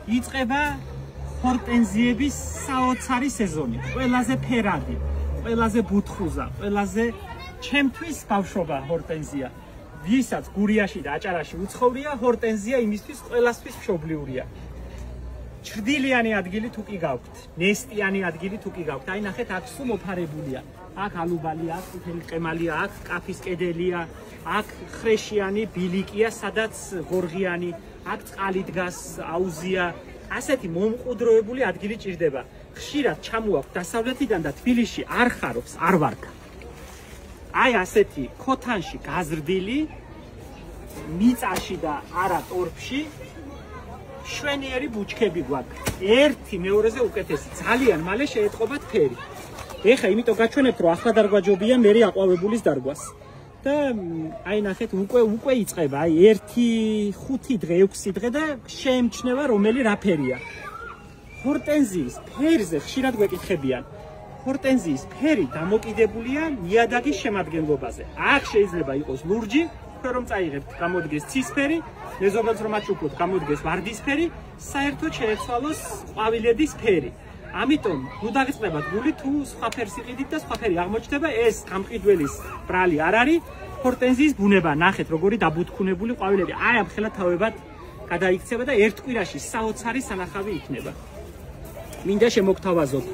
იწყება ჰორტენზიების საოცარი სეზონი. ყველაზე ფერადი, ყველაზე ბუთხუზა, ყველაზე ჩემთვის ბავშვობა ჰორტენზია. ვისაც გურიაში და აჭარაში უცხოვრია, ჰორტენზია იმისთვის ყველასთვის მშობლიურია. ჩრდილიანი ადგილი თუ კი გაქვთ, ნესტიანი ადგილი თუ კი გაქვთ, აი ნახეთ აქ სულ მოფარებულია. აქ ალუბალია, აქ წითელი ყემალია, აქ კაფის კედელია, აქ ხრეშიანი ბილიკია, სადაც ღორღიანი, აქ წყალი დგას, აუზია. ასეთი მომყუდროებული ადგილი ჭირდება. ხშირად ჩამოაქვთ დასავლეთიდან და თბილისში არ ხარობს, არ ვარგა. აი ასეთი ქოთანში გაზრდილი, მიწაში და არა ტორფში შვენიერი ბუჩქები გვაქვს. ერთი მეორეზე უკეთესი, ძალიან მალე შეეტყობათ ფერი. ეხა იმიტომ გაჩვენებთ, რომ ახლა დარგვაჯობია მე აყვავებულის დარგვას. და აი ნახეთ უკვე იწყება, აი 1-5 დღე, 6 დღე და შეემჩნევა რომელი რა ფერია. ჰორტენზიის ფერზე ხშირად გვეკითხებიან. ჰორტენზიის ფერი დამოკიდებულია ნიადაგის შემადგენლობაზე. აქ შეიძლება იყოს ლურჯი, რომ წაიღებთ, გამოდგეს ცისფერი, მეზობელს რომ აჩუქოთ, გამოდგეს ვარდისფერი, საერთოდ შეეცვალოს ყვავილედის ფერი. ამიტომ ნუ დაგიწყდებათ გული თუ სხვა ფერს იყიდით და სხვა ფერი აღმოჩნდება, ეს გამყიდველის ბრალი არ არის, ჰორტენზიის ბუნება, ნახეთ როგორი დაბუთხუნებული ყვავილები. აი ამ ხელათავებად გადაიქცება და ერთ კვირაში საოცარი სანახავი იქნება. მინდა შემოგთავაზოთ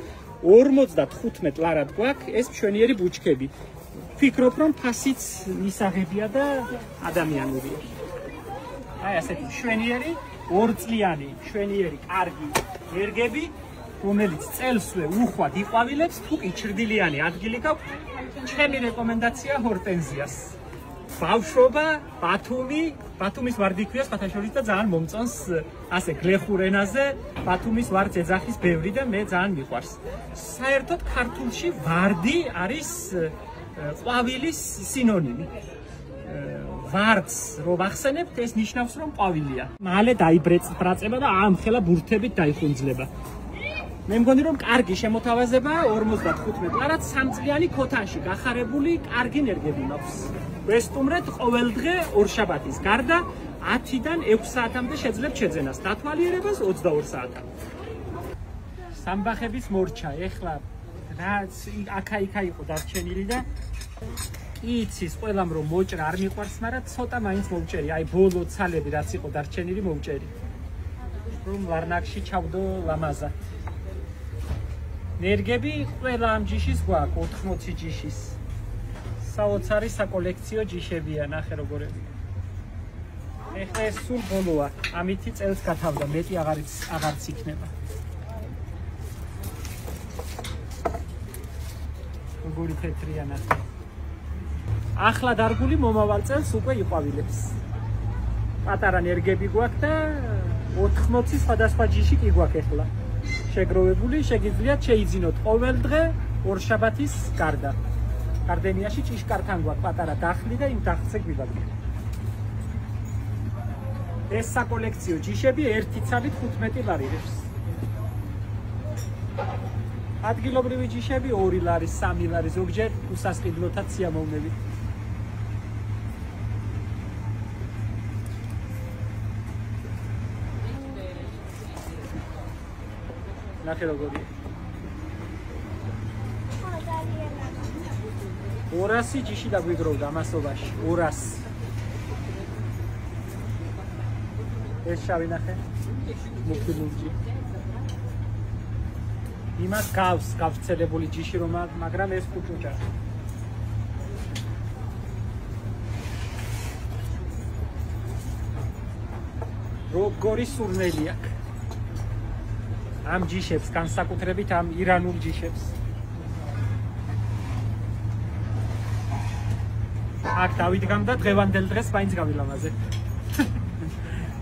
55 ლარად გვაქვს ეს მშვენიერი ბუჩქები. ვფიქრობ, რომ ფასიც მისაღებია და ადამიანურია. აი ასეთი მშვენიერი, ორწლიანი, მშვენიერი, კარგი ერგები, რომელიც წელსვე უხვად იყვავილებს, თუ კი ჩრდილიანი ადგილი გაქვთ, ჩემი რეკომენდაცია ჰორტენზიას. ბავშვობა, ბათუმის ვარდი ქვია სხვათაშორის და ძალიან მომწონს ასე გლეხურ ენაზე, ბათუმის ვარდს ეძახის ბევრი და მე ძალიან მიყვარს. საერთოდ ქართულში ვარდი არის ყვავილის სინონიმი. ვარდს რო ვახსენებთ, ეს ნიშნავს რომ ყვავილია. მალე დაიბრეწება და ამ ხელა ბურთებით დაიხუნძლება. მე მგონი რომ კარგი შემოთავაზებაა 55 ლარად სამწლიანი ქოთანში გახარებული კარგი ნერგები მაქვს. ვესტუმრეთ ყოველდღე ორშაბათის გარდა 10-დან 6 საათამდე შეძლებთ შეძენას, დათვალიერებას 22 საათამდე. სამბახების მორჩა, ეხლა რაც აქა-იქა იყო დარჩენილი და იცის ყველამ რომ მოჭრა არ მიყვარს, მაგრამ ცოტა მაინც მოვჭერი, აი ბოლო ცალები რაც იყო დარჩენილი მოვჭერი. რომ ვარნაკში ჩავდო ლამაზა. ნერგები ყველა ამ ჯიშის გვაქვს, 80 ჯიშის. საოცარი საკოლექციო ჯიშებია, ნახე როგორები. ეხლა ეს სულ ბოლოა, ამითი წელს გათავდა, მეტი აღარც იქნება. როგორი თეთრია ნახე. ახლა დარგული მომავალ წელს უკვე იყვავილებს. პატარა ნერგები გვაქვს და 80 სხვადასხვა ჯიში კი გვაქვს ეხლა. შეგროვებული, შეგიძლიათ შეიძინოთ ყოველდღე ორშაბათის გარდა. გარდენიაში ჭიშკართან გვაქვს პატარა დახლი და იმ დახლზე გვიბაგრებთ. ეს საკოლექციო ჯიშები ერთი ცალით 15 ლარირებს. ადგილობრივი ჯიშები 2 ლარი, 3 ლარი, ზოგჯერ უსასყიდლოთაც სიამოვნებით. ნახე როგორია. 200 ჯიში დაგვიგროვდა მასობაში, 200. ეს შავი ნახე. მუქი ლურჯი. იმას გავს გავრცელებული ჯიში რომ მაგრამ ეს კუჭუჭა. როგორი სურნელი აქვს. ამ ჯიშებს განსაკუთრებით ამ ირანულ ჯიშებს. აქ დავიდგამ და დღევანდელ დღეს მაინც გავილამაზე.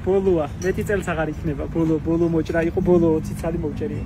ბოლოა, მეტი წელს აღარ იქნება, ბოლო მოჭრა იყო, ბოლო 20 წელი მოვჭერია.